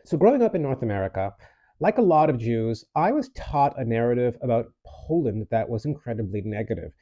So, growing up in North America, like a lot of Jews, I was taught a narrative about Poland that was incredibly negative.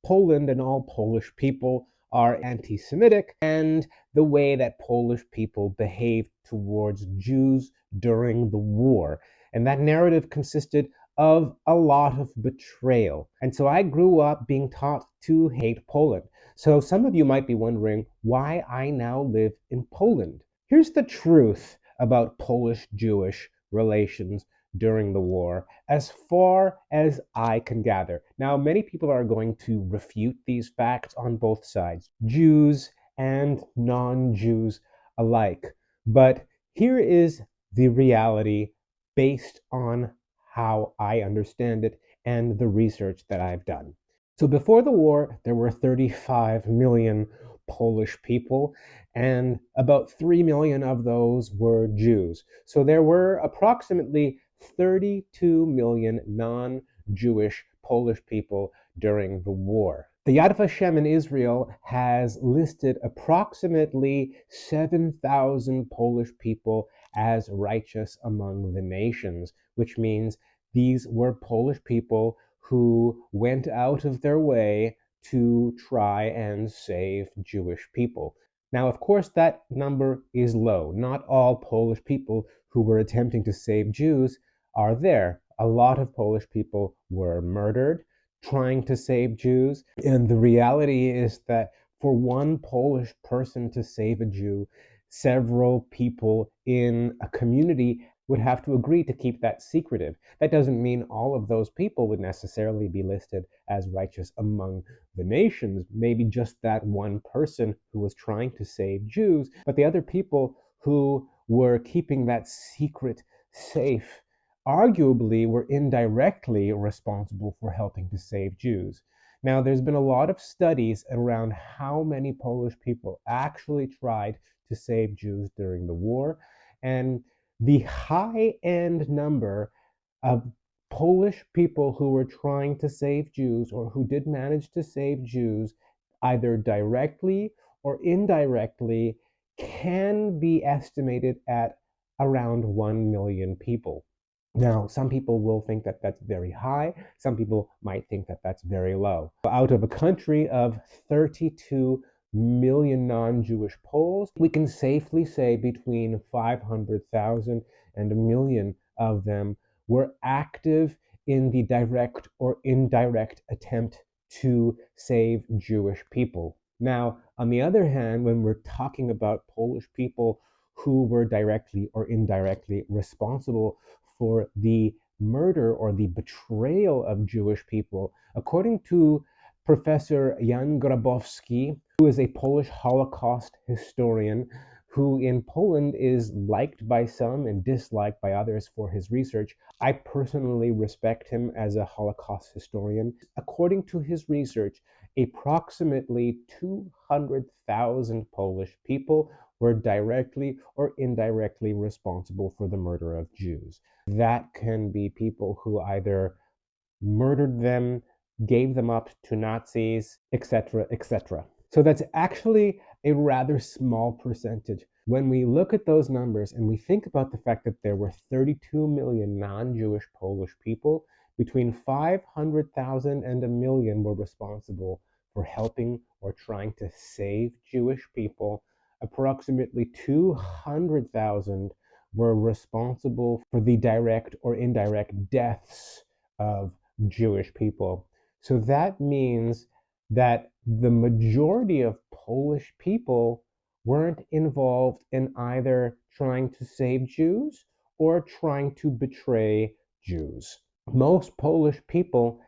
Poland and all Polish people are anti Semitic, and the way that Polish people behaved towards Jews during the war. And that narrative consisted of a lot of betrayal. And so I grew up being taught to hate Poland. So some of you might be wondering why I now live in Poland. Here's the truth about Polish Jewish relations during the war, as far as I can gather. Now, many people are going to refute these facts on both sides, Jews and non Jews alike. But here is the reality based on how I understand it and the research that I've done. So, before the war, there were 35 million Polish people, and about 3 million of those were Jews. So, there were approximately 32 million non-Jewish Polish people during the war. The Yad Vashem in Israel has listed approximately 7,000 Polish people as righteous among the nations, which means these were Polish people who went out of their way to try and save Jewish people. Now, of course, that number is low. Not all Polish people who were attempting to save Jews are there. A lot of Polish people were murdered trying to save Jews. And the reality is that for one Polish person to save a Jew, several people in a community would have to agree to keep that secretive. That doesn't mean all of those people would necessarily be listed as righteous among the nations. Maybe just that one person who was trying to save Jews, but the other people who were keeping that secret safe arguably were indirectly responsible for helping to save Jews. Now, there's been a lot of studies around how many Polish people actually tried to save Jews during the war, and the high end number of Polish people who were trying to save Jews or who did manage to save Jews, either directly or indirectly, can be estimated at around 1 million people. Now, some people will think that that's very high. Some people might think that that's very low. Out of a country of 32 million non-Jewish Poles, we can safely say between 500,000 and a million of them were active in the direct or indirect attempt to save Jewish people. Now, on the other hand, when we're talking about Polish people who were directly or indirectly responsible for the murder or the betrayal of Jewish people, according to Professor Jan Grabowski, who is a Polish Holocaust historian who in Poland is liked by some and disliked by others for his research. I personally respect him as a Holocaust historian. According to his research, approximately 200,000 Polish people were directly or indirectly responsible for the murder of Jews. That can be people who either murdered them, gave them up to Nazis, etc., etc. So that's actually a rather small percentage. When we look at those numbers and we think about the fact that there were 32 million non-Jewish Polish people, between 500,000 and a million were responsible for helping or trying to save Jewish people. Approximately 200,000 were responsible for the direct or indirect deaths of Jewish people. So that means that the majority of Polish people weren't involved in either trying to save Jews or trying to betray Jews. Most Polish people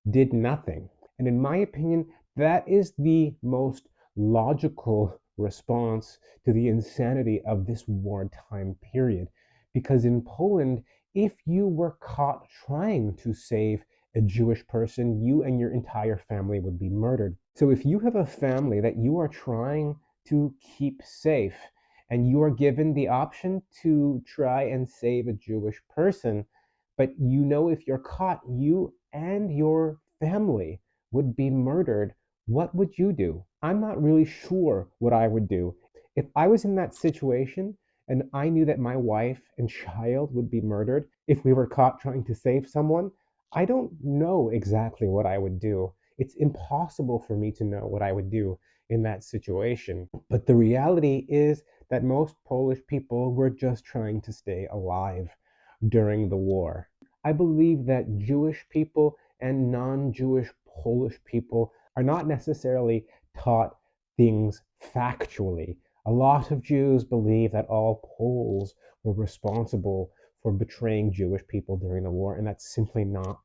did nothing. And in my opinion, that is the most logical response to the insanity of this wartime period. Because in Poland, if you were caught trying to save a Jewish person, you and your entire family would be murdered. So if you have a family that you are trying to keep safe and you are given the option to try and save a Jewish person, but you know if you're caught, you and your family would be murdered, what would you do? I'm not really sure what I would do. If I was in that situation and I knew that my wife and child would be murdered if we were caught trying to save someone, I don't know exactly what I would do. It's impossible for me to know what I would do in that situation. But the reality is that most Polish people were just trying to stay alive during the war. I believe that Jewish people and non Jewish Polish people are not necessarily taught things factually. A lot of Jews believe that all Poles were responsible for betraying Jewish people during the war, and that's simply not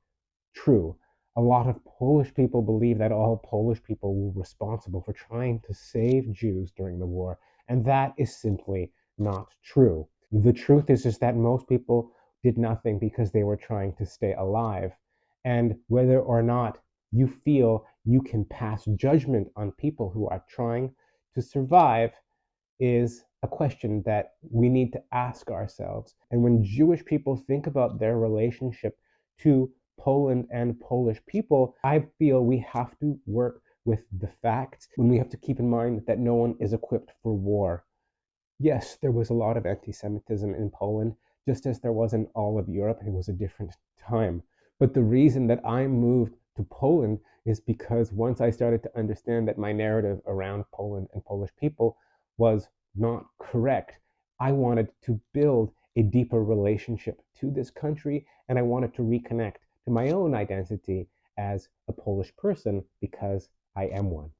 true. A lot of Polish people believe that all Polish people were responsible for trying to save Jews during the war, and that is simply not true. The truth is just that most people did nothing because they were trying to stay alive. And whether or not you feel you can pass judgment on people who are trying to survive is a question that we need to ask ourselves. And when Jewish people think about their relationship to Poland and Polish people, I feel we have to work with the facts when we have to keep in mind that no one is equipped for war. Yes, there was a lot of anti Semitism in Poland, just as there was in all of Europe. It was a different time. But the reason that I moved to Poland is because once I started to understand that my narrative around Poland and Polish people was not correct, I wanted to build a deeper relationship to this country, and I wanted to reconnect to my own identity as a Polish person because I am one.